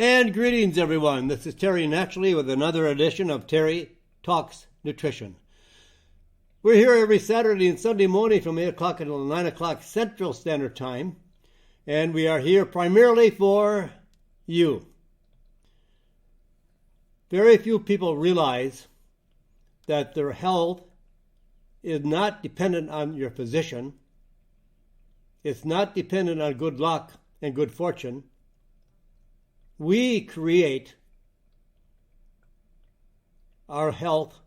And greetings, everyone. This is Terry Naturally with another edition of Terry Talks Nutrition. We're here every Saturday and Sunday morning from 8 o'clock until 9 o'clock Central Standard Time. And we are here primarily for you. Very few people realize that their health is not dependent on your physician. It's not dependent on good luck and good fortune. We create our health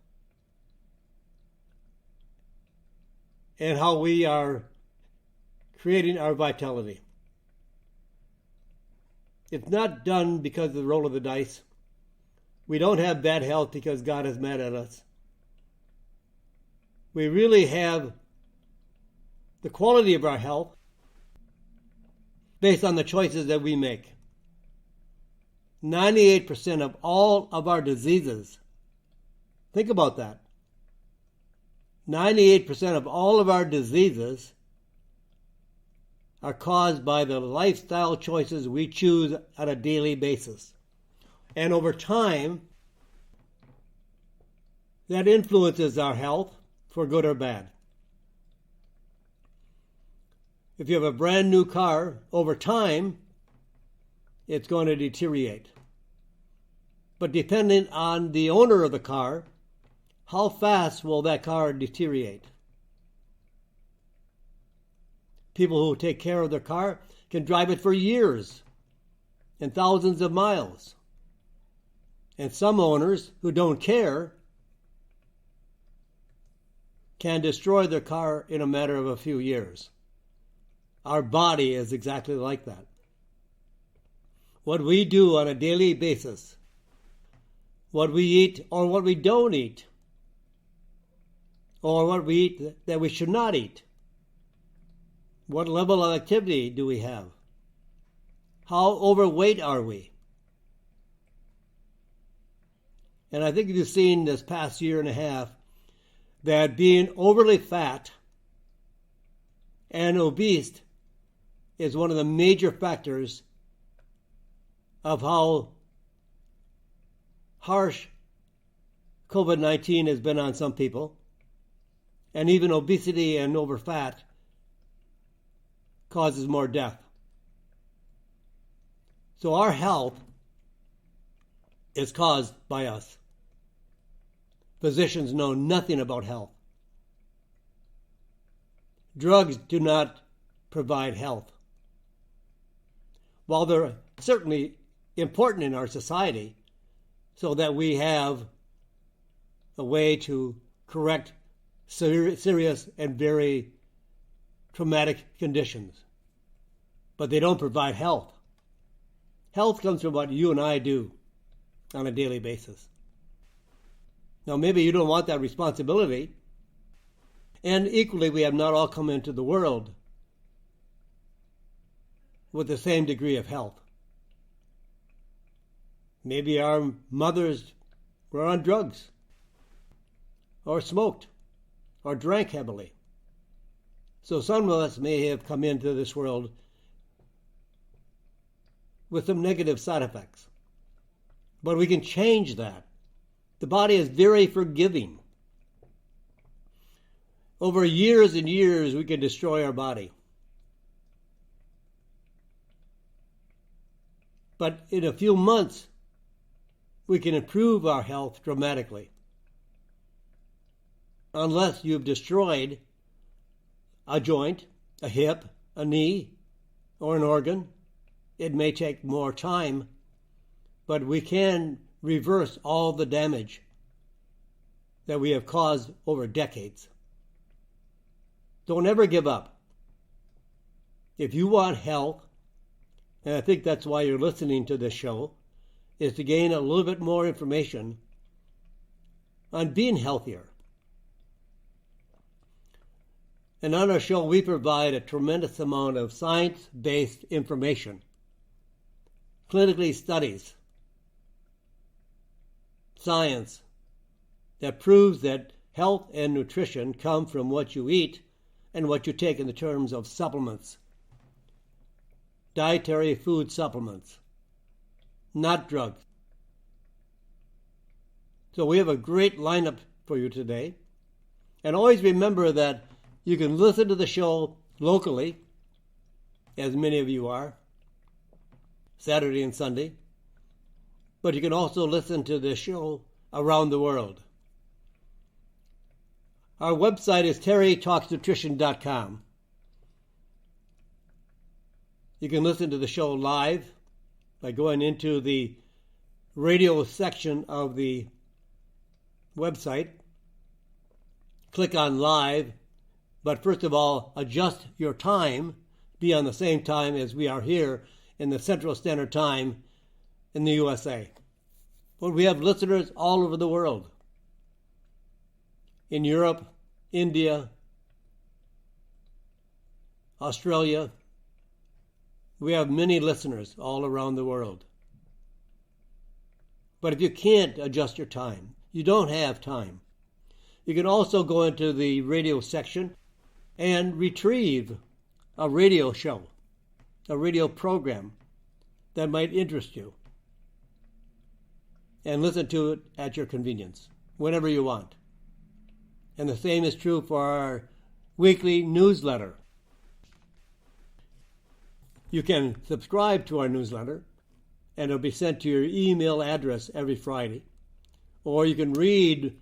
and how we are creating our vitality. It's not done because of the roll of the dice. We don't have bad health because God is mad at us. We really have the quality of our health based on the choices that we make. 98% of all of our diseases, think about that. 98% of all of our diseases are caused by the lifestyle choices we choose on a daily basis. And over time, that influences our health for good or bad. If you have a brand new car, over time, it's going to deteriorate. But depending on the owner of the car, how fast will that car deteriorate? People who take care of their car can drive it for years and thousands of miles. And some owners who don't care can destroy their car in a matter of a few years. Our body is exactly like that. What we do on a daily basis, what we eat or what we don't eat, or what we eat that we should not eat. What level of activity do we have? How overweight are we? And I think you've seen this past year and a half that being overly fat and obese is one of the major factors of how harsh COVID-19 has been on some people, and even obesity and overfat causes more death. So our health is caused by us. Physicians know nothing about health. Drugs do not provide health. While they're certainly important in our society, so that we have a way to correct serious and very traumatic conditions. But they don't provide health. Health comes from what you and I do on a daily basis. Now, maybe you don't want that responsibility. And equally, we have not all come into the world with the same degree of health. Maybe our mothers were on drugs, or smoked, or drank heavily. So some of us may have come into this world with some negative side effects. But we can change that. The body is very forgiving. Over years and years, we can destroy our body. But in a few months, we can improve our health dramatically. Unless you've destroyed a joint, a hip, a knee, or an organ, it may take more time, but we can reverse all the damage that we have caused over decades. Don't ever give up. If you want health, and I think that's why you're listening to this show, is to gain a little bit more information on being healthier. And on our show, we provide a tremendous amount of science-based information, clinically studies, science that proves that health and nutrition come from what you eat and what you take in the terms of supplements, dietary food supplements, not drugs. So we have a great lineup for you today. And always remember that you can listen to the show locally, as many of you are, Saturday and Sunday. But you can also listen to the show around the world. Our website is terrytalksnutrition.com. You can listen to the show live by going into the radio section of the website. Click on live, but first of all, adjust your time, be on the same time as we are here in the Central Standard Time in the USA. But we have listeners all over the world. In Europe, India, Australia. We have many listeners all around the world. But if you can't adjust your time, you don't have time, you can also go into the radio section and retrieve a radio show, a radio program that might interest you, and listen to it at your convenience, whenever you want. And the same is true for our weekly newsletter. You can subscribe to our newsletter, and it'll be sent to your email address every Friday. Or you can read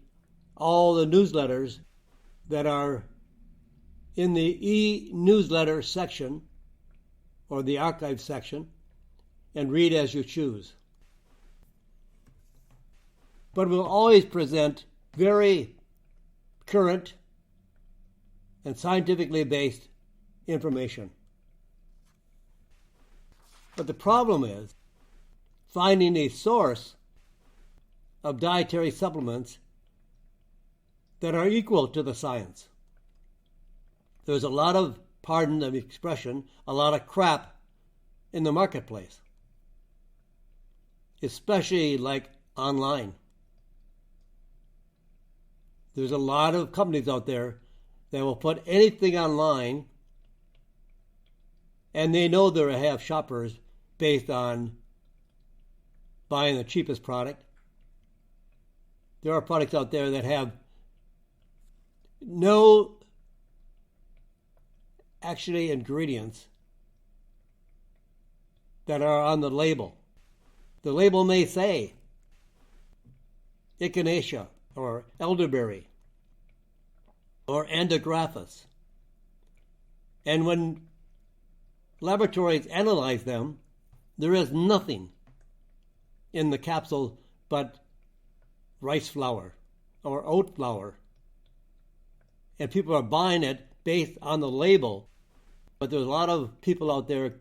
all the newsletters that are in the e-newsletter section or the archive section and read as you choose. But we'll always present very current and scientifically based information. But the problem is finding a source of dietary supplements that are equal to the science. There's a lot of, pardon the expression, a lot of crap in the marketplace, especially like online. There's a lot of companies out there that will put anything online, and they know they'll have shoppers based on buying the cheapest product. There are products out there that have no actually ingredients that are on the label. The label may say echinacea or elderberry or antigraphis. And when laboratories analyze them, there is nothing in the capsule but rice flour or oat flour. And people are buying it based on the label. But there's a lot of people out there,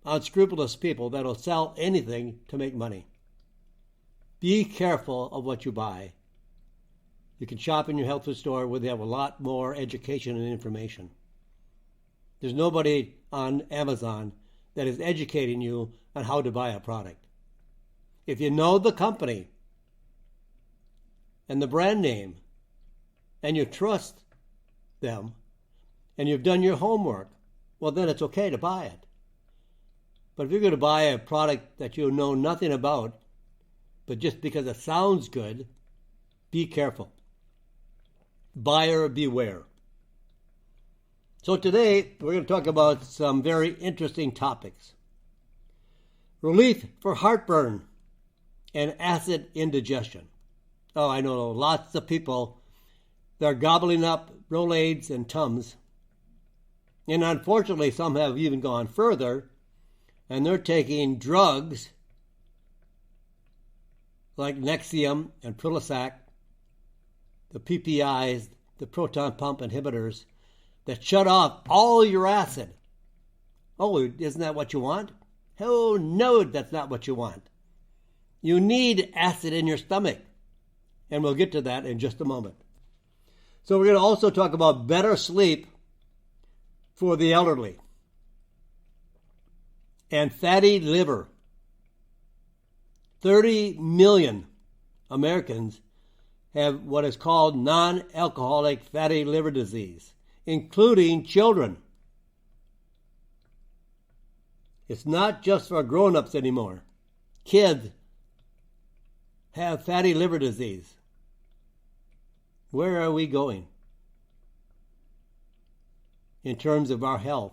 unscrupulous people, that will sell anything to make money. Be careful of what you buy. You can shop in your health food store where they have a lot more education and information. There's nobody on Amazon that is educating you on how to buy a product. If you know the company and the brand name and you trust them and you've done your homework, well, then it's okay to buy it. But if you're going to buy a product that you know nothing about, but just because it sounds good, be careful. Buyer beware. So today, we're going to talk about some very interesting topics. Relief for heartburn and acid indigestion. Oh, I know lots of people that are gobbling up Rolaids and Tums. And unfortunately, some have even gone further, and they're taking drugs like Nexium and Prilosec, the PPIs, the proton pump inhibitors, that shut off all your acid. Oh, isn't that what you want? Oh, no, that's not what you want. You need acid in your stomach. And we'll get to that in just a moment. So we're going to also talk about better sleep for the elderly and fatty liver. 30 million Americans have what is called non-alcoholic fatty liver disease, including children. It's not just for grown-ups anymore. kids have fatty liver disease. Where are we going in terms of our health?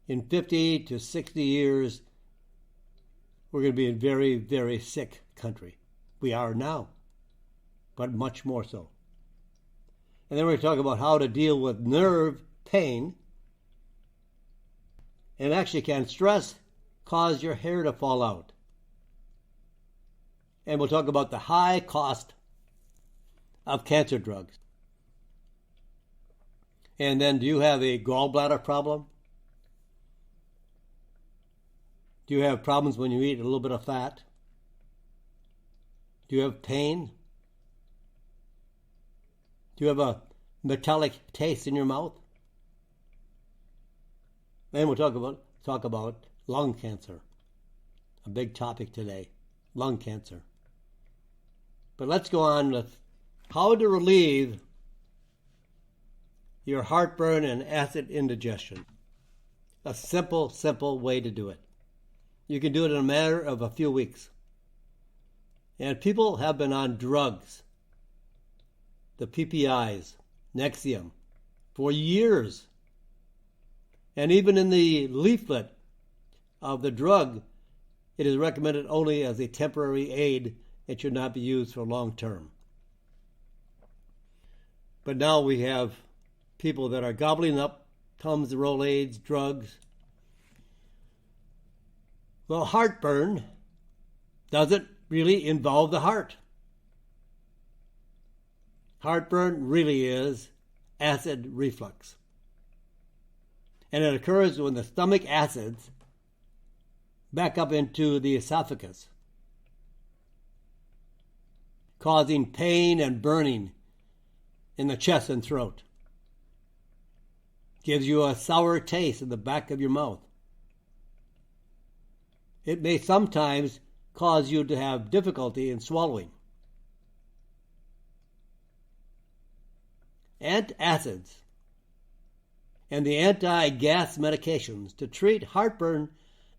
In 50 to 60 years, we're going to be a very, very sick country. We are now, but much more so. And then we're going to talk about how to deal with nerve pain. And actually, can stress cause your hair to fall out? And we'll talk about the high cost of cancer drugs. And then, do you have a gallbladder problem? Do you have problems when you eat a little bit of fat? Do you have pain? Do you have a metallic taste in your mouth? And we'll talk about lung cancer, a big topic today, lung cancer. But let's go on with how to relieve your heartburn and acid indigestion. A simple, simple way to do it. You can do it in a matter of a few weeks. And people have been on drugs, the PPIs, Nexium, for years. And even in the leaflet of the drug, it is recommended only as a temporary aid. It should not be used for long term. But now we have people that are gobbling up Tums, Rolaids, drugs. Well, heartburn doesn't really involve the heart. Heartburn really is acid reflux. And it occurs when the stomach acids back up into the esophagus, causing pain and burning in the chest and throat. Gives you a sour taste in the back of your mouth. It may sometimes cause you to have difficulty in swallowing. Antacids and the anti-gas medications to treat heartburn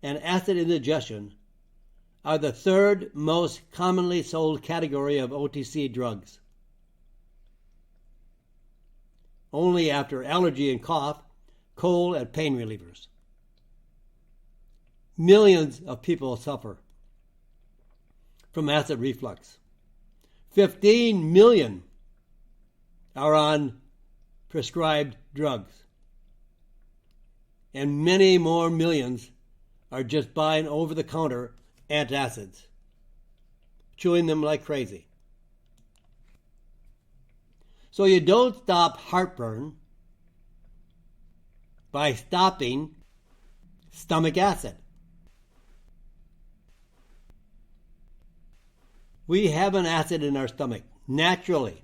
and acid indigestion are the third most commonly sold category of OTC drugs. Only after allergy and cough, cold, and pain relievers. Millions of people suffer from acid reflux. 15 million are on prescribed drugs. And many more millions are just buying over-the-counter antacids, chewing them like crazy. So you don't stop heartburn by stopping stomach acid. We have an acid in our stomach, naturally.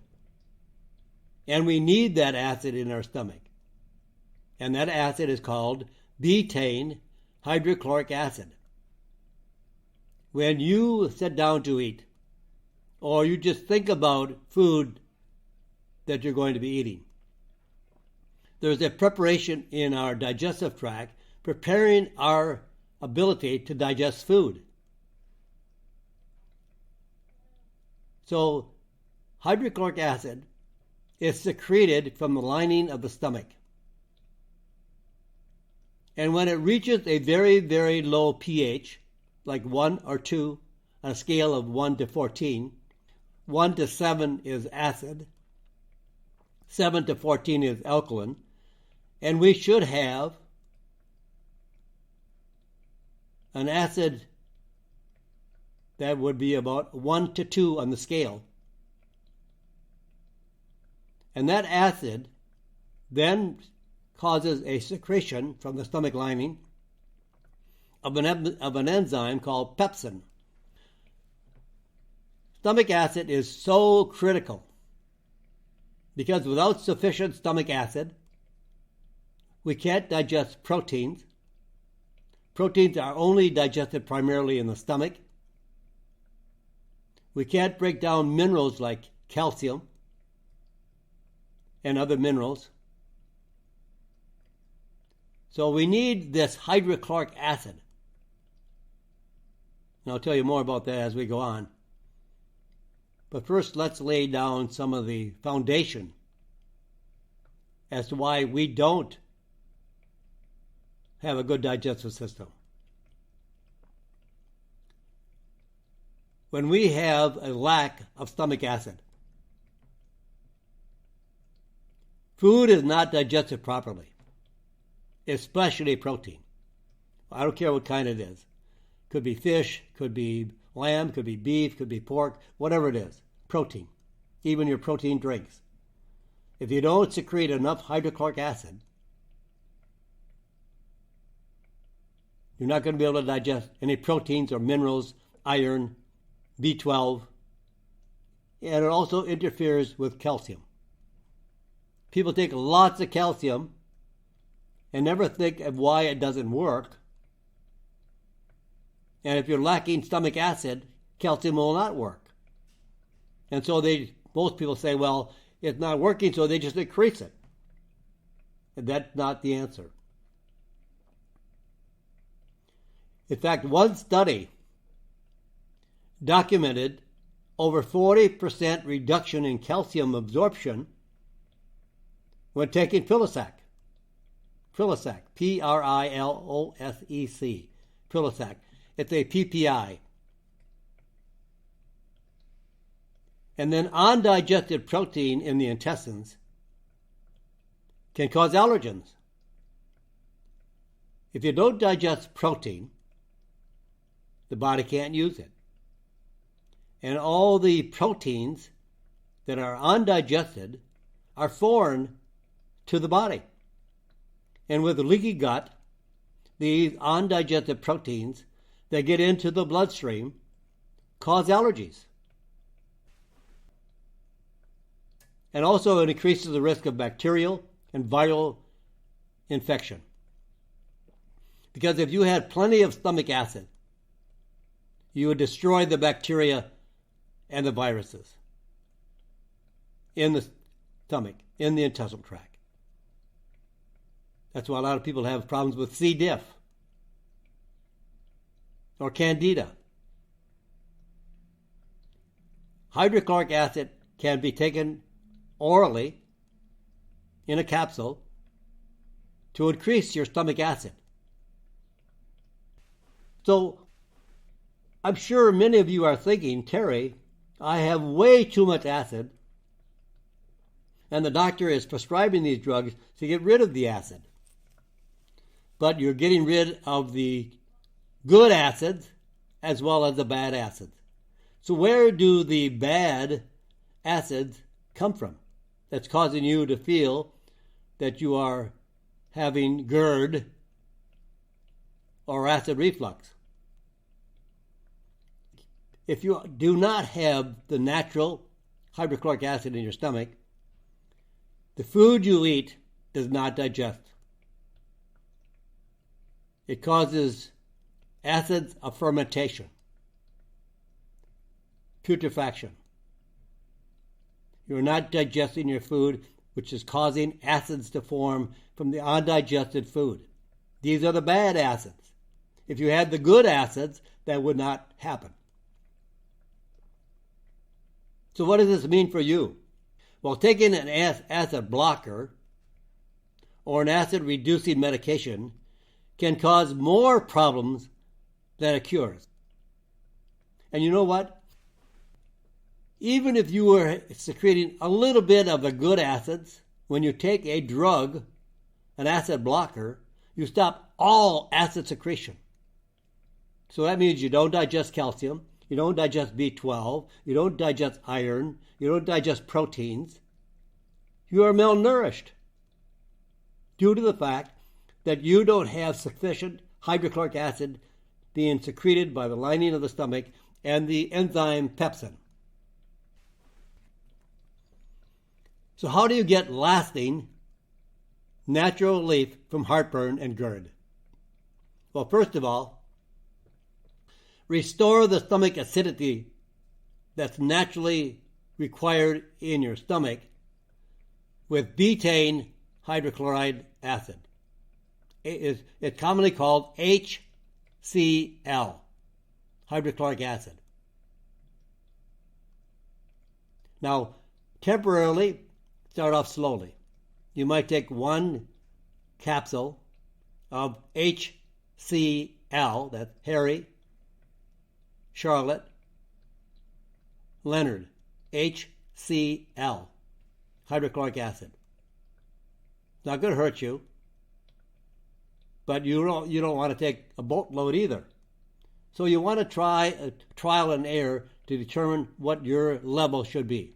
And we need that acid in our stomach. And that acid is called betaine hydrochloric acid. When you sit down to eat, or you just think about food that you're going to be eating, there's a preparation in our digestive tract preparing our ability to digest food. So hydrochloric acid is secreted from the lining of the stomach. And when it reaches a very, very low pH, like 1 or 2 on a scale of 1 to 14, 1 to 7 is acid, 7 to 14 is alkaline, and we should have an acid that would be about 1 to 2 on the scale. And that acid then causes a secretion from the stomach lining of an enzyme called pepsin. Stomach acid is so critical because without sufficient stomach acid, we can't digest proteins. Proteins are only digested primarily in the stomach. We can't break down minerals like calcium and other minerals. So we need this hydrochloric acid. And I'll tell you more about that as we go on. But first, let's lay down some of the foundation as to why we don't have a good digestive system. When we have a lack of stomach acid, food is not digested properly, especially protein. I don't care what kind it is. Could be fish, could be lamb, could be beef, could be pork, whatever it is. Protein, even your protein drinks. If you don't secrete enough hydrochloric acid, you're not going to be able to digest any proteins or minerals, iron, B12, and it also interferes with calcium. People take lots of calcium and never think of why it doesn't work. And if you're lacking stomach acid, calcium will not work. And so most people say, well, it's not working, so they just increase it. And that's not the answer. In fact, one study documented over 40% reduction in calcium absorption when taking Prilosec. Prilosec, P-R-I-L-O-S-E-C, Prilosec. It's a PPI. And then undigested protein in the intestines can cause allergens. If you don't digest protein, the body can't use it. And all the proteins that are undigested are foreign to the body. And with a leaky gut, these undigested proteins that get into the bloodstream cause allergies. And also it increases the risk of bacterial and viral infection. Because if you had plenty of stomach acid, you would destroy the bacteria and the viruses in the stomach, in the intestinal tract. That's why a lot of people have problems with C. diff or candida. Hydrochloric acid can be taken orally in a capsule to increase your stomach acid. So I'm sure many of you are thinking, Terry, I have way too much acid, and the doctor is prescribing these drugs to get rid of the acid. But you're getting rid of the good acids as well as the bad acids. So where do the bad acids come from that's causing you to feel that you are having Gerd or acid reflux? If you do not have the natural hydrochloric acid in your stomach, the food you eat does not digest. It causes acids of fermentation, putrefaction. You're not digesting your food, which is causing acids to form from the undigested food. These are the bad acids. If you had the good acids, that would not happen. So what does this mean for you? Well, taking an acid blocker or an acid-reducing medication can cause more problems than it cures. And you know what? Even if you were secreting a little bit of the good acids, when you take a drug, an acid blocker, you stop all acid secretion. So that means you don't digest calcium, you don't digest B12, you don't digest iron, you don't digest proteins. You are malnourished due to the fact that you don't have sufficient hydrochloric acid being secreted by the lining of the stomach and the enzyme pepsin. So how do you get lasting natural relief from heartburn and Gerd? Well, first of all, restore the stomach acidity that's naturally required in your stomach with betaine hydrochloride acid. It's commonly called HCl. hydrochloric acid. Now, temporarily, start off slowly. You might take 1 capsule of HCl, that's Harry, Charlotte, Leonard, HCl, hydrochloric acid. It's not going to hurt you, but you don't want to take a boatload either. So you want to try a trial and error to determine what your level should be.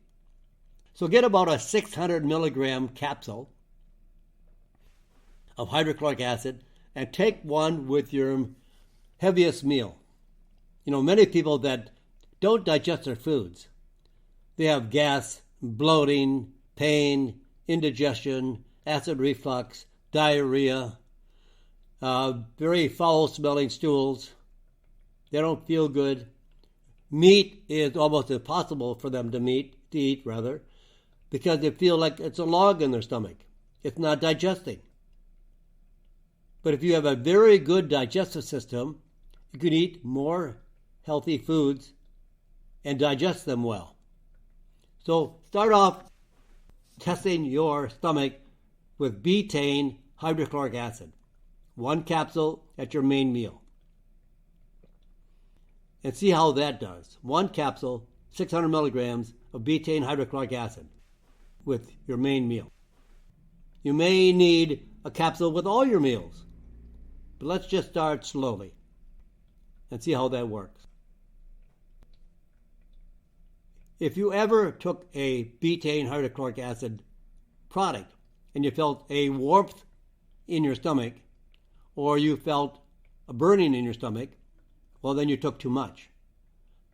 So get about a 600 milligram capsule of hydrochloric acid and take one with your heaviest meal. You know, many people that don't digest their foods, they have gas, bloating, pain, indigestion, acid reflux, diarrhea, very foul-smelling stools. They don't feel good. Meat is almost impossible for them to eat, because they feel like it's a log in their stomach. It's not digesting. But if you have a very good digestive system, you can eat more healthy foods and digest them well. So start off testing your stomach with betaine hydrochloric acid. 1 capsule at your main meal. And see how that does. 1 capsule, 600 milligrams of betaine hydrochloric acid with your main meal. You may need a capsule with all your meals, but let's just start slowly and see how that works. If you ever took a betaine hydrochloric acid product and you felt a warmth in your stomach, or you felt a burning in your stomach, well, then you took too much.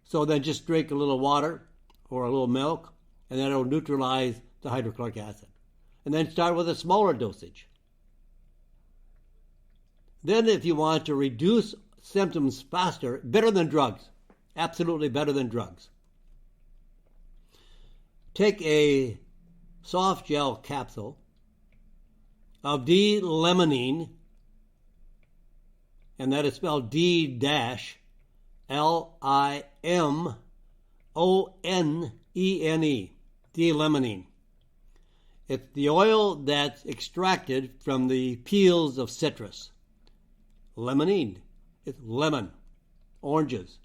So then just drink a little water or a little milk, and then it'll neutralize the hydrochloric acid. And then start with a smaller dosage. Then if you want to reduce symptoms faster, better than drugs, absolutely better than drugs, take a soft gel capsule of D-limonene, and that is spelled D-Limonene, D-limonene. It's the oil that's extracted from the peels of citrus. Limonene, it's lemon, oranges.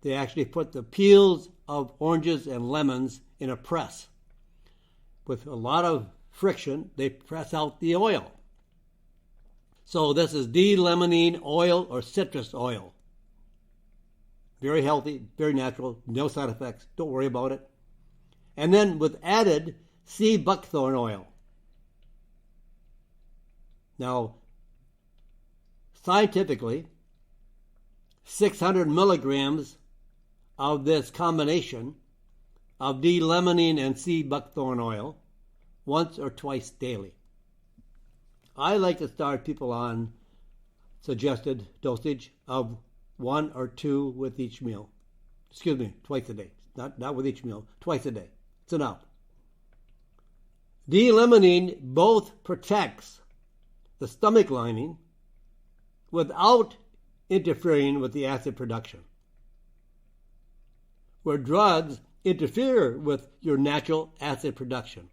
They actually put the peels of oranges and lemons in a press. With a lot of friction, they press out the oil. So this is D-limonene oil or citrus oil. Very healthy, very natural, no side effects. Don't worry about it. And then with added sea buckthorn oil. Now, scientifically, 600 milligrams of this combination of D-limonene and sea buckthorn oil once or twice daily. I like to start people on suggested dosage of 1 or 2 with each meal. Twice a day. Not with each meal, twice a day. It's enough. D-limonene both protects the stomach lining without interfering with the acid production, where drugs interfere with your natural acid production,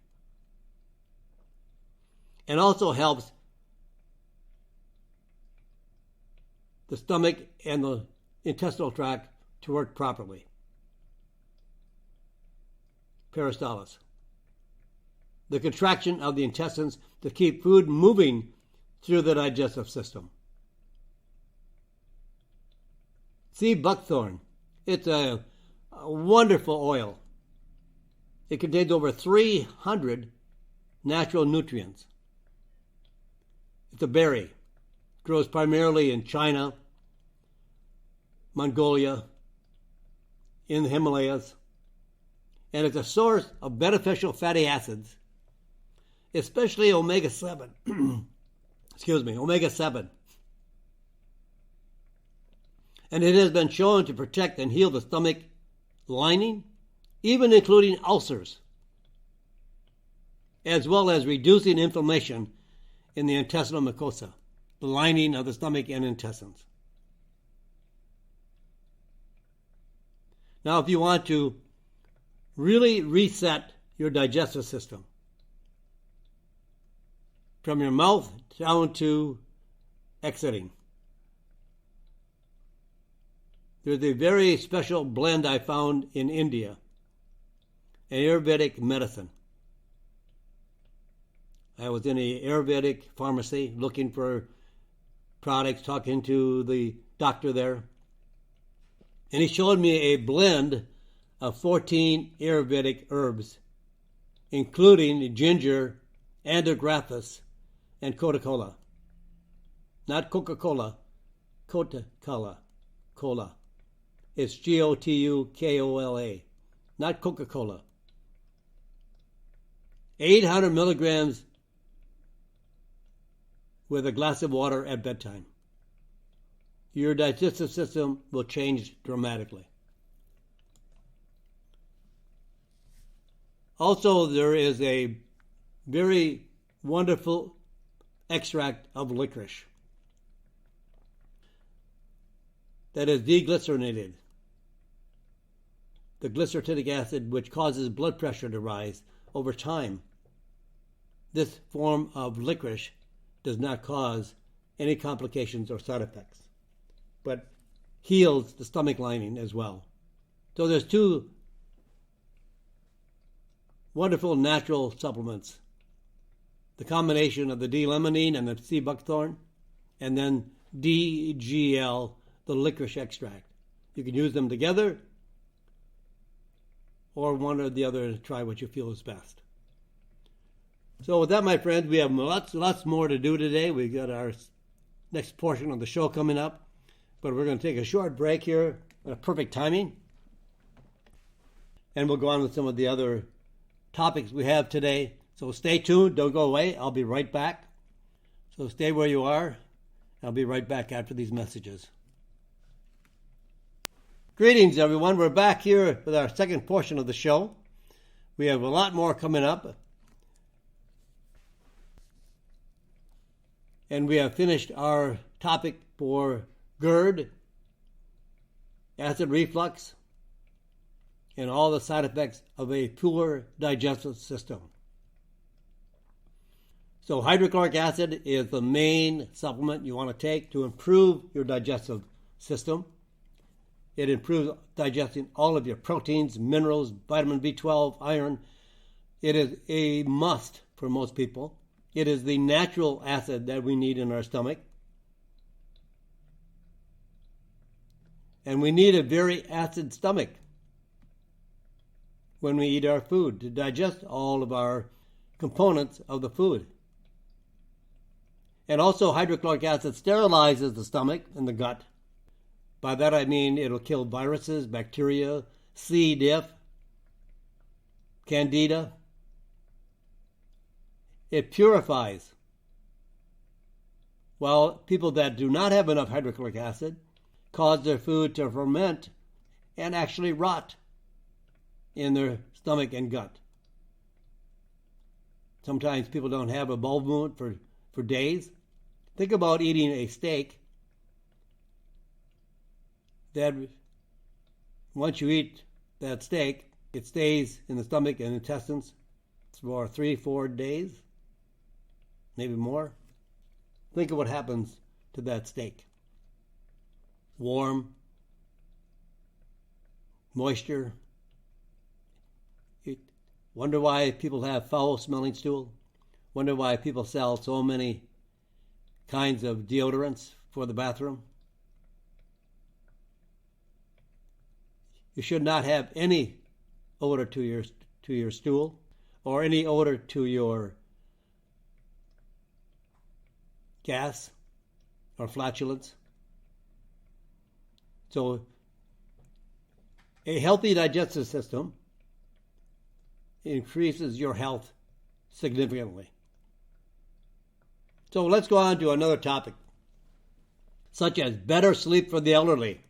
and also helps the stomach and the intestinal tract to work properly. Peristalsis, the contraction of the intestines to keep food moving through the digestive system. Sea buckthorn, it's a wonderful oil. It contains over 300 natural nutrients. It's a berry. It grows primarily in China, Mongolia, in the Himalayas, and it's a source of beneficial fatty acids, especially omega-7. Omega-7. And it has been shown to protect and heal the stomach lining, even including ulcers, as well as reducing inflammation in the intestinal mucosa, the lining of the stomach and intestines. Now, if you want to really reset your digestive system from your mouth down to exiting, there's a very special blend I found in India, an Ayurvedic medicine. I was in an Ayurvedic pharmacy looking for products, talking to the doctor there, and he showed me a blend of 14 Ayurvedic herbs, including ginger, andrographis, and Coca-Cola. Not Coca-Cola, Coca-Cola, cola. It's G-O-T-U-K-O-L-A, not Coca-Cola. 800 milligrams with a glass of water at bedtime. Your digestive system will change dramatically. Also, there is a very wonderful extract of licorice that is deglycerinated. The glyceritic acid, which causes blood pressure to rise over time. This form of licorice does not cause any complications or side effects, but heals the stomach lining as well. So there's two wonderful natural supplements. The combination of the D-limonene and the sea buckthorn, and then DGL, the licorice extract. You can use them together, or one or the other, to try what you feel is best. So with that, my friends, we have lots more to do today. We've got our next portion of the show coming up, but we're going to take a short break here, perfect timing, and we'll go on with some of the other topics we have today. So stay tuned, don't go away. I'll be right back. So stay where you are. I'll be right back after these messages. Greetings, everyone. We're back here with our second portion of the show. We have a lot more coming up. And we have finished our topic for Gerd, acid reflux, and all the side effects of a poor digestive system. So hydrochloric acid is the main supplement you want to take to improve your digestive system. It improves digesting all of your proteins, minerals, vitamin B12, iron. It is a must for most people. It is the natural acid that we need in our stomach. And we need a very acid stomach when we eat our food to digest all of our components of the food. And also hydrochloric acid sterilizes the stomach and the gut. By that I mean it'll kill viruses, bacteria, C. diff, candida. It purifies. While people that do not have enough hydrochloric acid cause their food to ferment and actually rot in their stomach and gut. Sometimes people don't have a bowel movement for days. Think about eating a steak that once you eat that steak, it stays in the stomach and intestines for 3-4 days, maybe more. Think of what happens to that steak. Warm, moisture. Wonder why people have foul-smelling stool. Wonder why people sell so many kinds of deodorants for the bathroom. You should not have any odor to your stool or any odor to your gas or flatulence. So a healthy digestive system increases your health significantly. So let's go on to another topic, such as better sleep for the elderly.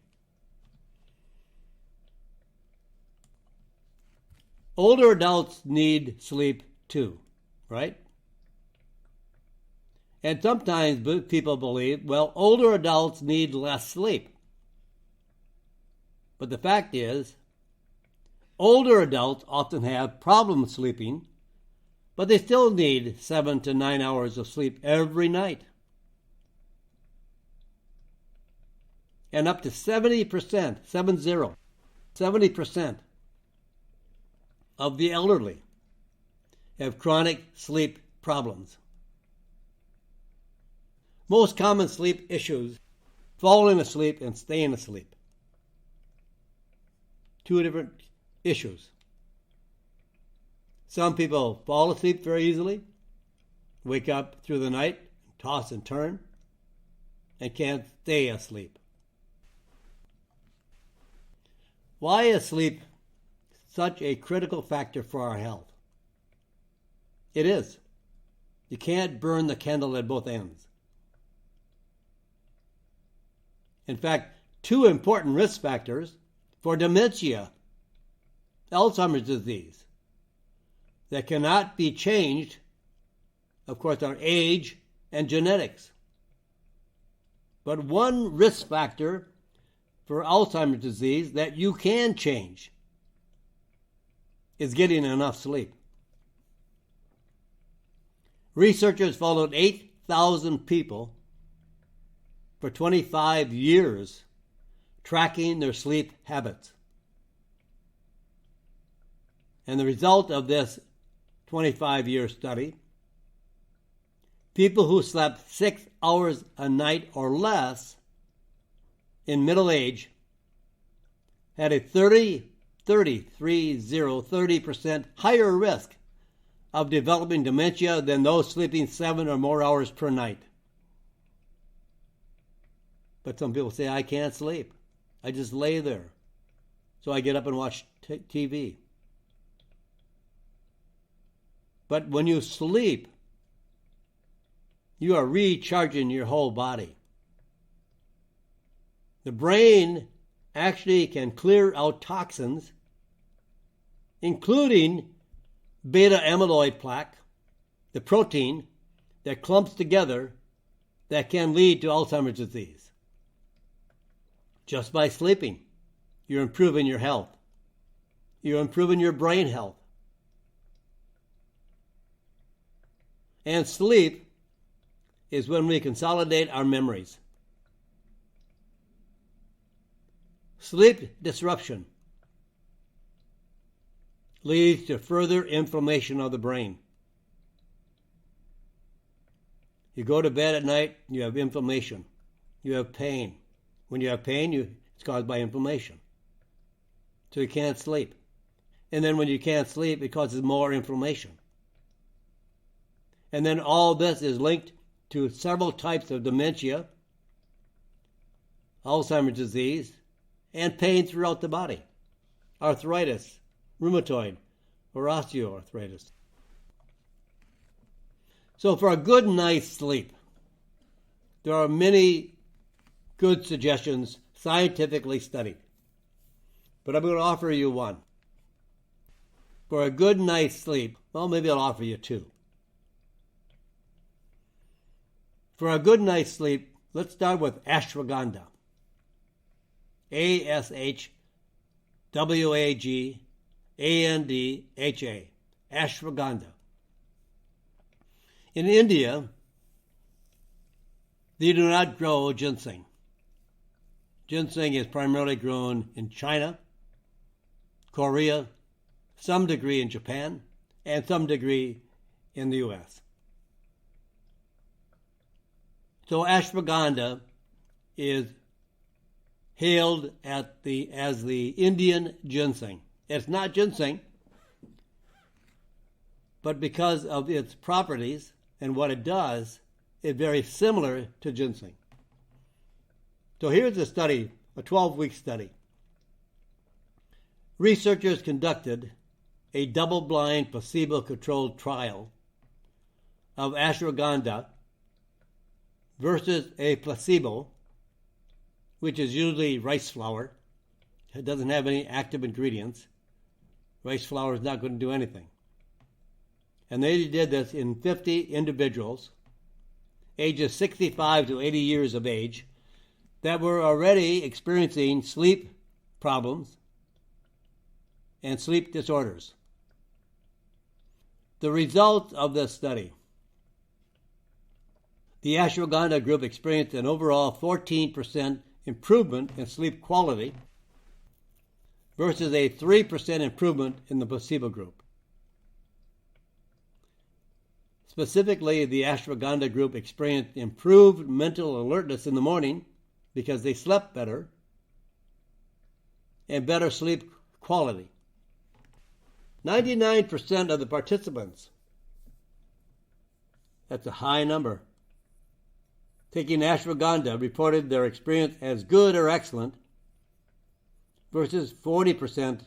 Older adults need sleep too, right? And sometimes people believe, well, older adults need less sleep. But the fact is, Older adults often have problems sleeping, but they still need 7 to 9 hours of sleep every night. And up to 70%, 70% of the elderly have chronic sleep problems. Most common sleep issues: falling asleep and staying asleep. Two different issues. Some people fall asleep very easily, wake up through the night, toss and turn, and can't stay asleep. Why is sleep such a critical factor for our health? It is. You can't burn the candle at both ends. In fact, two important risk factors for dementia, Alzheimer's disease, that cannot be changed, of course, are age and genetics. But one risk factor for Alzheimer's disease that you can change is getting enough sleep. Researchers followed 8,000 people for 25 years, tracking their sleep habits. And the result of this 25-year study, people who slept 6 hours a night or less in middle age had a 30% higher risk of developing dementia than those sleeping 7 or more hours per night. But some people say, I can't sleep. I just lay there. So I get up and watch TV. But when you sleep, you are recharging your whole body. The brain actually can clear out toxins, including beta amyloid plaque, the protein that clumps together that can lead to Alzheimer's disease. Just by sleeping, you're improving your health. You're improving your brain health. And sleep is when we consolidate our memories. Sleep disruption leads to further inflammation of the brain. You go to bed at night, you have inflammation. You have pain. When you have pain, it's caused by inflammation. So you can't sleep. And then when you can't sleep, it causes more inflammation. And then all this is linked to several types of dementia, Alzheimer's disease, and pain throughout the body. Arthritis, rheumatoid, or osteoarthritis. So for a good night's sleep, there are many good suggestions scientifically studied. But I'm going to offer you one. For a good night's sleep, well, maybe I'll offer you two. For a good night's sleep, let's start with ashwagandha. ashwagandha. Ashwagandha. In India, they do not grow ginseng. Ginseng is primarily grown in China, Korea, some degree in Japan, and some degree in the U.S. So ashwagandha is hailed as the Indian ginseng. It's not ginseng, but because of its properties and what it does, it's very similar to ginseng. So here's a study, a 12-week study. Researchers conducted a double-blind, placebo-controlled trial of ashwagandha versus a placebo, which is usually rice flour. It doesn't have any active ingredients. Rice flour is not going to do anything. And they did this in 50 individuals, ages 65 to 80 years of age, that were already experiencing sleep problems and sleep disorders. The results of this study. The ashwagandha group experienced an overall 14% improvement in sleep quality versus a 3% improvement in the placebo group. Specifically, the ashwagandha group experienced improved mental alertness in the morning because they slept better and better sleep quality. 99% of the participants, that's a high number, taking ashwagandha reported their experience as good or excellent versus 40%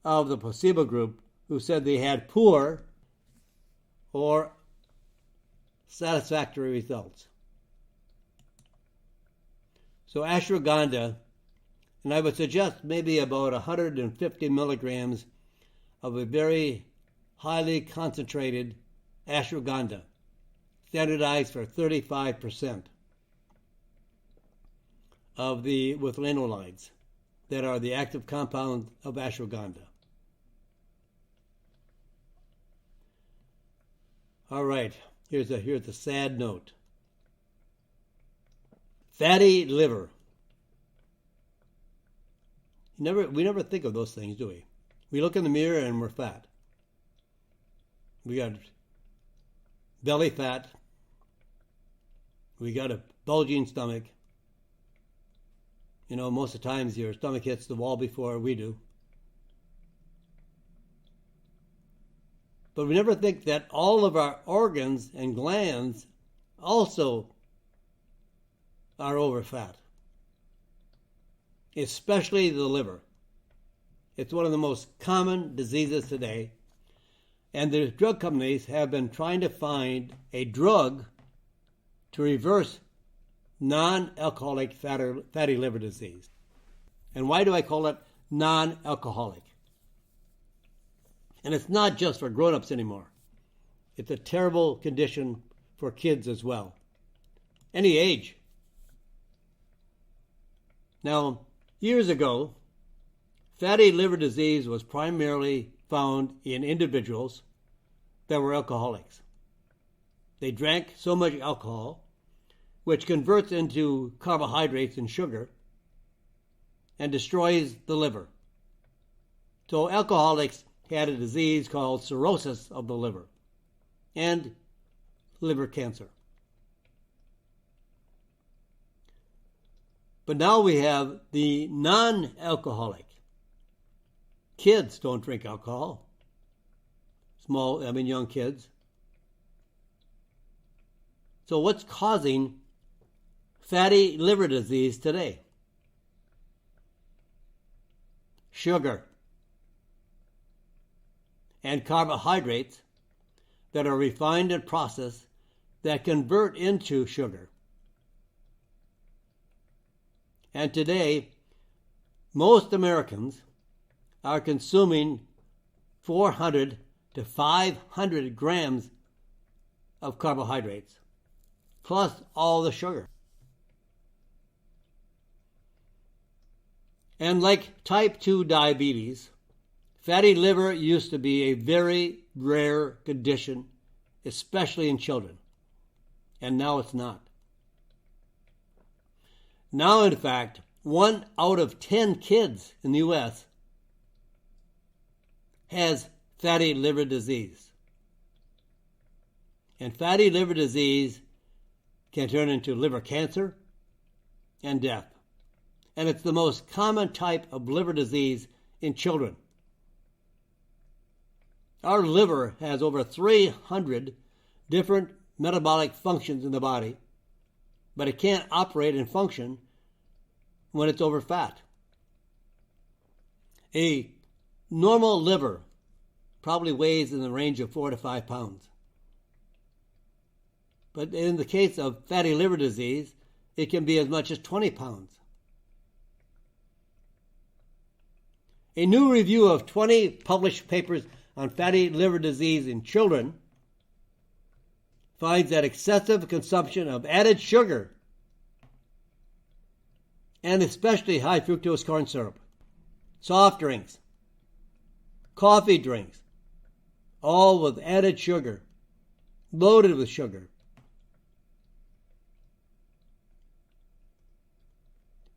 of the placebo group who said they had poor or satisfactory results. So ashwagandha, and I would suggest maybe about 150 milligrams of a very highly concentrated ashwagandha, standardized for 35% of the with lanolines that are the active compounds of ashwagandha. All right, here's a sad note. Fatty liver. We never think of those things, do we? We look in the mirror and we're fat. We got belly fat. We got a bulging stomach. You know, most of the times your stomach hits the wall before we do. But we never think that all of our organs and glands also are over fat, especially the liver. It's one of the most common diseases today, and the drug companies have been trying to find a drug to reverse non-alcoholic fatty liver disease. And why do I call it non-alcoholic? And it's not just for grown-ups anymore. It's a terrible condition for kids as well. Any age. Now, years ago, fatty liver disease was primarily found in individuals that were alcoholics. They drank so much alcohol, which converts into carbohydrates and sugar, and destroys the liver. So alcoholics had a disease called cirrhosis of the liver and liver cancer. But now we have the non-alcoholic. Kids don't drink alcohol. Young kids. So what's causing fatty liver disease today? Sugar and carbohydrates that are refined and processed that convert into sugar. And today, most Americans are consuming 400 to 500 grams of carbohydrates, plus all the sugar. And like type 2 diabetes, fatty liver used to be a very rare condition, especially in children. And now it's not. Now, in fact, 1 out of 10 kids in the U.S. has fatty liver disease. And fatty liver disease can turn into liver cancer and death. And it's the most common type of liver disease in children. Our liver has over 300 different metabolic functions in the body, but it can't operate and function when it's over fat. A normal liver probably weighs in the range of 4 to 5 pounds. But in the case of fatty liver disease, it can be as much as 20 pounds. A new review of 20 published papers on fatty liver disease in children finds that excessive consumption of added sugar and especially high fructose corn syrup, soft drinks, coffee drinks, all with added sugar, loaded with sugar.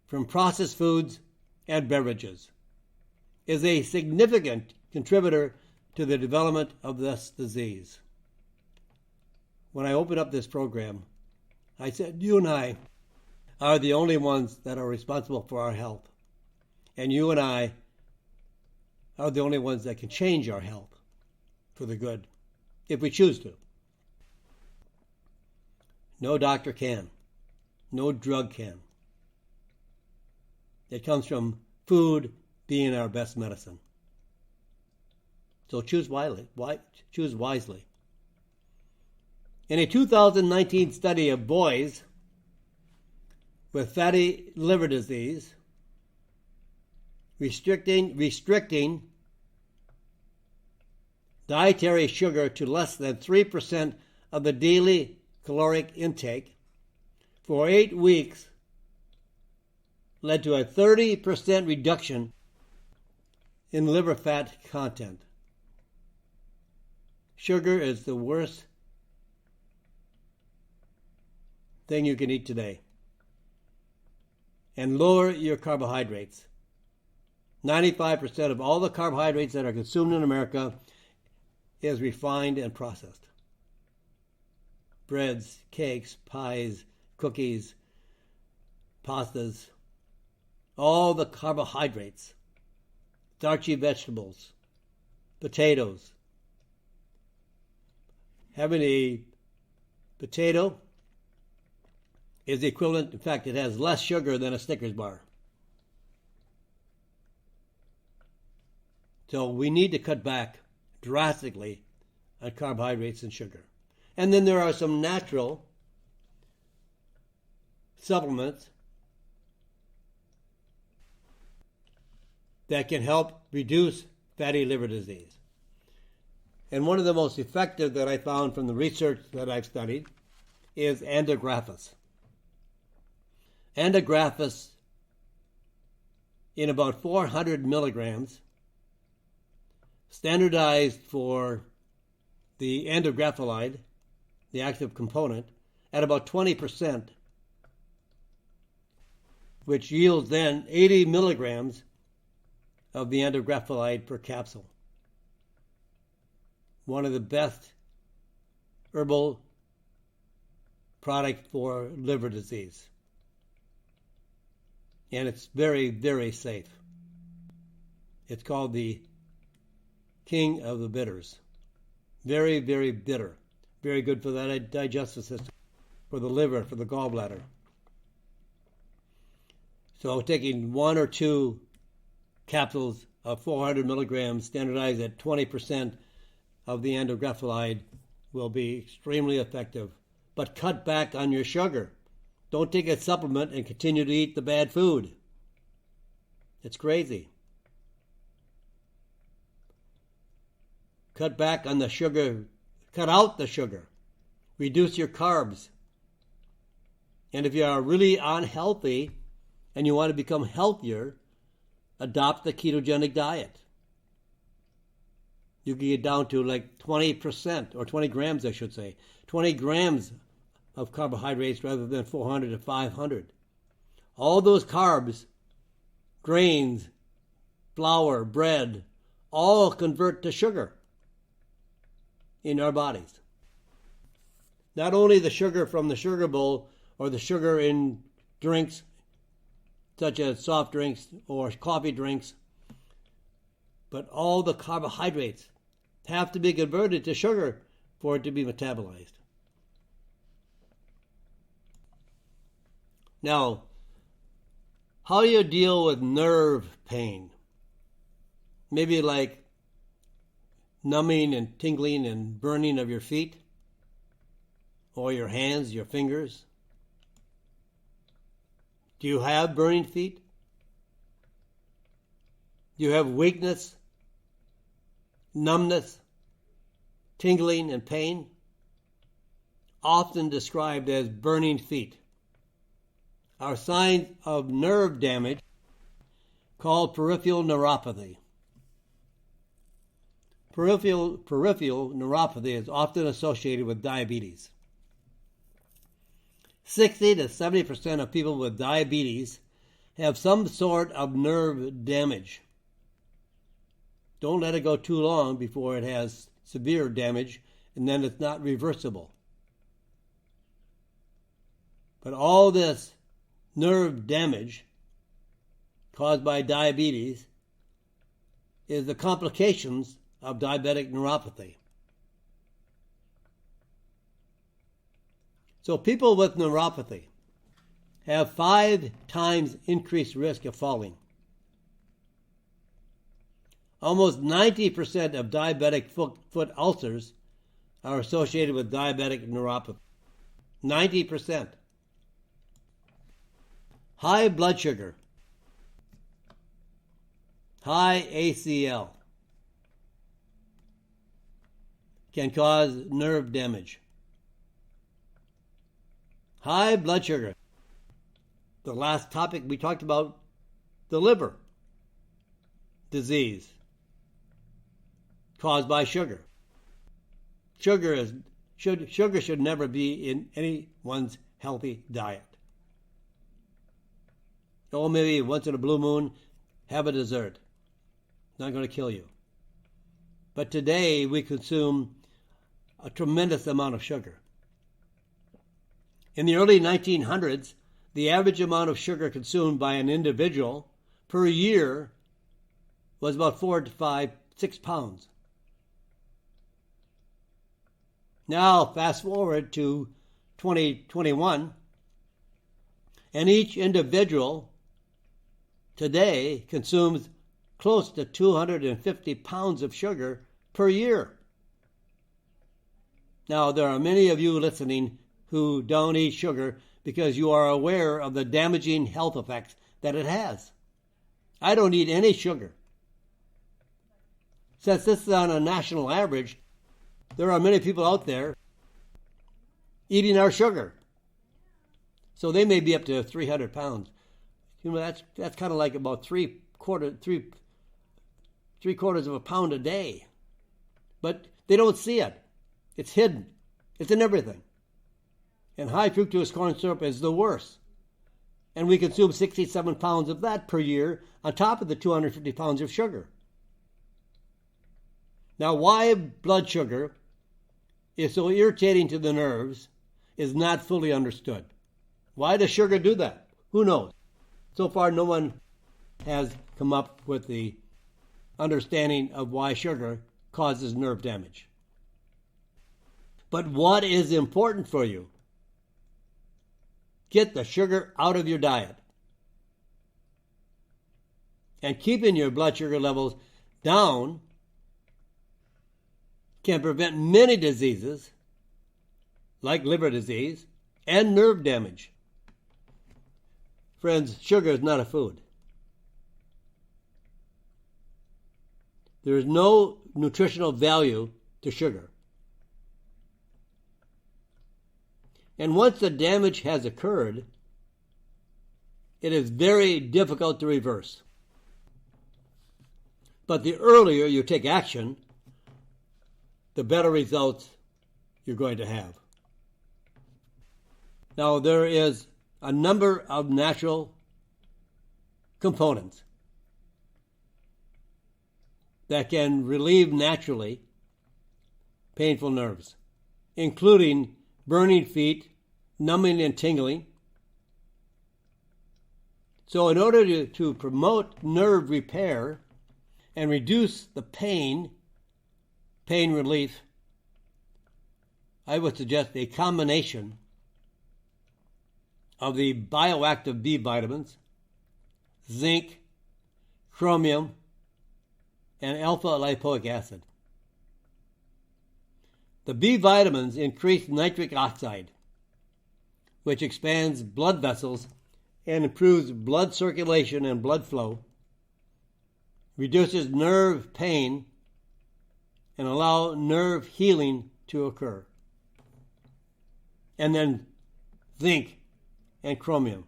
From processed foods and beverages is a significant contributor to the development of this disease. When I opened up this program, I said, you and I are the only ones that are responsible for our health. And you and I are the only ones that can change our health for the good, if we choose to. No doctor can. No drug can. It comes from food being our best medicine. So choose wisely. Choose wisely. In a 2019 study of boys with fatty liver disease, restricting dietary sugar to less than 3% of the daily caloric intake for 8 weeks led to a 30% reduction in liver fat content. Sugar is the worst thing you can eat today. And lower your carbohydrates. 95% of all the carbohydrates that are consumed in America is refined and processed. Breads, cakes, pies, cookies, pastas, all the carbohydrates, starchy vegetables, potatoes. Having a potato is the equivalent, in fact, it has less sugar than a Snickers bar. So we need to cut back drastically on carbohydrates and sugar. And then there are some natural supplements that can help reduce fatty liver disease. And one of the most effective that I found from the research that I've studied is Antagraphis. Antagraphis in about 400 milligrams, standardized for the antigrapholide, the active component, at about 20%, which yields then 80 milligrams of the antigrapholide per capsule. One of the best herbal products for liver disease. And it's very, very safe. It's called the king of the bitters. Very, very bitter. Very good for the digestive system, for the liver, for the gallbladder. So taking 1 or 2 capsules of 400 milligrams, standardized at 20% of the antigrapholide, will be extremely effective. But cut back on your sugar. Don't take a supplement and continue to eat the bad food. It's crazy. Cut back on the sugar. Cut out the sugar. Reduce your carbs. And if you are really unhealthy and you want to become healthier, adopt the ketogenic diet. You can get down to like 20%, or 20 grams, I should say. 20 grams of carbohydrates rather than 400 to 500. All those carbs, grains, flour, bread, all convert to sugar in our bodies. Not only the sugar from the sugar bowl or the sugar in drinks, such as soft drinks or coffee drinks, but all the carbohydrates have to be converted to sugar for it to be metabolized. Now, how do you deal with nerve pain? Maybe like numbing and tingling and burning of your feet, or your hands, your fingers. Do you have burning feet? Do you have weakness, numbness, tingling, and pain? Often described as burning feet, are signs of nerve damage called peripheral neuropathy. Peripheral neuropathy is often associated with diabetes. 60 to 70% of people with diabetes have some sort of nerve damage. Don't let it go too long before it has severe damage, and then it's not reversible. But all this nerve damage caused by diabetes is the complications of diabetic neuropathy. So people with neuropathy have 5 times increased risk of falling. Almost 90% of diabetic foot ulcers are associated with diabetic neuropathy. 90%. High blood sugar, high ACL, can cause nerve damage. High blood sugar. The last topic we talked about, the liver disease caused by sugar. Sugar should never be in anyone's healthy diet. Oh, maybe once in a blue moon, have a dessert. Not going to kill you. But today we consume a tremendous amount of sugar. In the early 1900s, the average amount of sugar consumed by an individual per year was about 4 to 6 pounds. Now, fast forward to 2021, and each individual today consumes close to 250 pounds of sugar per year. Now, there are many of you listening who don't eat sugar because you are aware of the damaging health effects that it has. I don't eat any sugar. Since this is on a national average, there are many people out there eating our sugar. So they may be up to 300 pounds. You know, that's kind of like about three quarters of a pound a day. But they don't see it. It's hidden. It's in everything. And high fructose corn syrup is the worst. And we consume 67 pounds of that per year on top of the 250 pounds of sugar. Now, why blood sugar is so irritating to the nerves is not fully understood. Why does sugar do that? Who knows? So far, no one has come up with the understanding of why sugar causes nerve damage. But what is important for you? Get the sugar out of your diet. And keeping your blood sugar levels down can prevent many diseases, like liver disease and nerve damage. Friends, sugar is not a food. There is no nutritional value to sugar. And once the damage has occurred, it is very difficult to reverse. But the earlier you take action, the better results you're going to have. Now, there is a number of natural components that can relieve naturally painful nerves, including burning feet, numbing and tingling. So in order to promote nerve repair and reduce the pain relief, I would suggest a combination of the bioactive B vitamins, zinc, chromium, and alpha-lipoic acid. The B vitamins increase nitric oxide, which expands blood vessels and improves blood circulation and blood flow, reduces nerve pain, and allow nerve healing to occur. And then zinc and chromium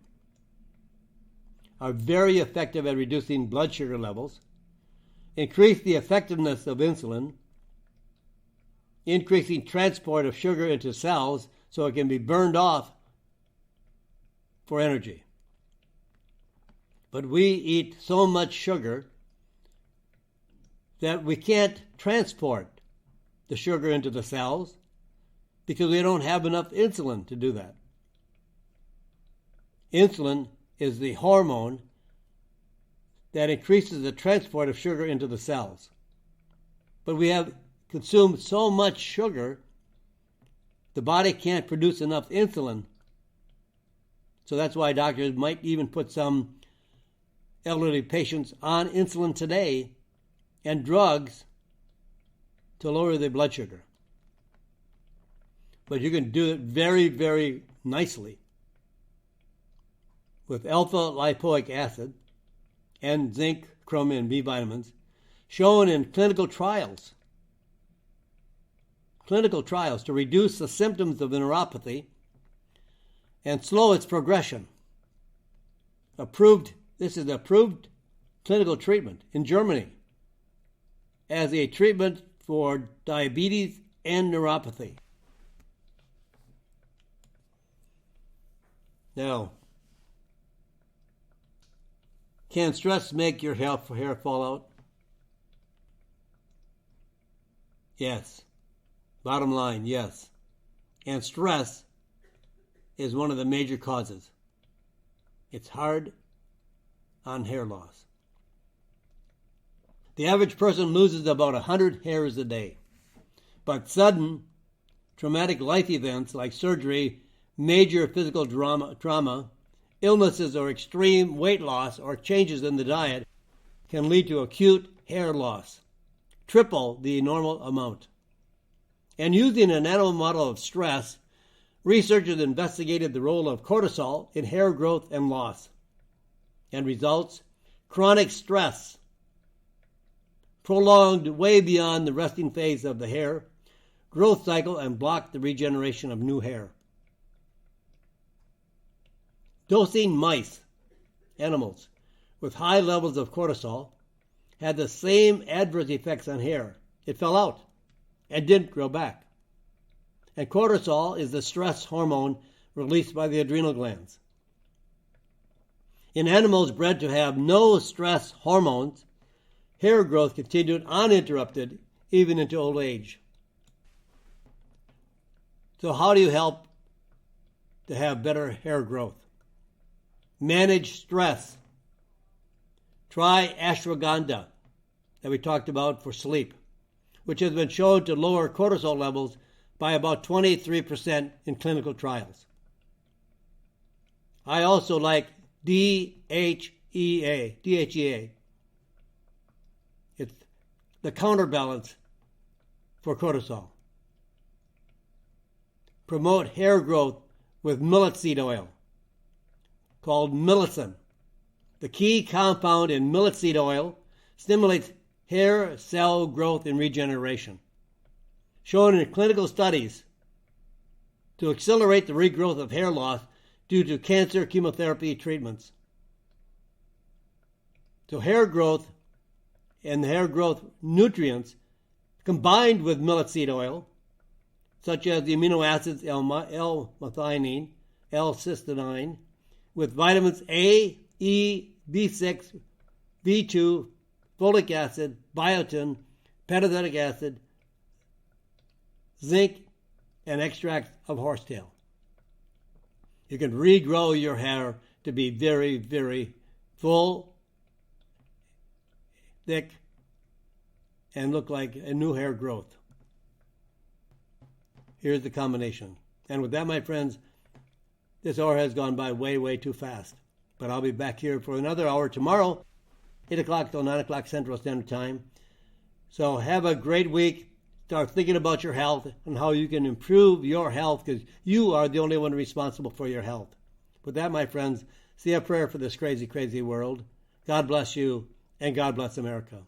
are very effective at reducing blood sugar levels, increase the effectiveness of insulin, increasing transport of sugar into cells so it can be burned off for energy. But we eat so much sugar that we can't transport the sugar into the cells because we don't have enough insulin to do that. Insulin is the hormone that increases the transport of sugar into the cells. But we have consumed so much sugar, the body can't produce enough insulin. So that's why doctors might even put some elderly patients on insulin today and drugs to lower their blood sugar. But you can do it very, very nicely with alpha-lipoic acid and zinc, chromium, and B vitamins shown in clinical trials to reduce the symptoms of the neuropathy and slow its progression. This is approved clinical treatment in Germany as a treatment for diabetes and neuropathy. Now, can stress make your hair fall out? Yes. Bottom line, yes. And stress is one of the major causes. It's hard on hair loss. The average person loses about 100 hairs a day. But sudden, traumatic life events like surgery, major physical trauma, illnesses or extreme weight loss or changes in the diet can lead to acute hair loss, triple the normal amount. And using an animal model of stress, researchers investigated the role of cortisol in hair growth and loss. And results, chronic stress, prolonged way beyond the resting phase of the hair, growth cycle, and blocked the regeneration of new hair. Dosing mice, animals, with high levels of cortisol had the same adverse effects on hair. It fell out and didn't grow back. And cortisol is the stress hormone released by the adrenal glands. In animals bred to have no stress hormones, hair growth continued uninterrupted even into old age. So how do you help to have better hair growth? Manage stress. Try ashwagandha that we talked about for sleep, which has been shown to lower cortisol levels by about 23% in clinical trials. I also like DHEA. It's the counterbalance for cortisol. Promote hair growth with millet seed oil, called millicin. The key compound in millet seed oil stimulates hair cell growth and regeneration, shown in clinical studies to accelerate the regrowth of hair loss due to cancer chemotherapy treatments. So hair growth and the hair growth nutrients combined with millet seed oil, such as the amino acids L-methionine, L-cysteine, with vitamins A, E, B6, B2, folic acid, biotin, pantothenic acid, zinc, and extract of horsetail. You can regrow your hair to be very, very full, thick, and look like a new hair growth. Here's the combination. And with that, my friends, this hour has gone by way, way too fast. But I'll be back here for another hour tomorrow, 8 o'clock till 9 o'clock Central Standard Time. So have a great week. Start thinking about your health and how you can improve your health, because you are the only one responsible for your health. With that, my friends, say a prayer for this crazy, crazy world. God bless you, and God bless America.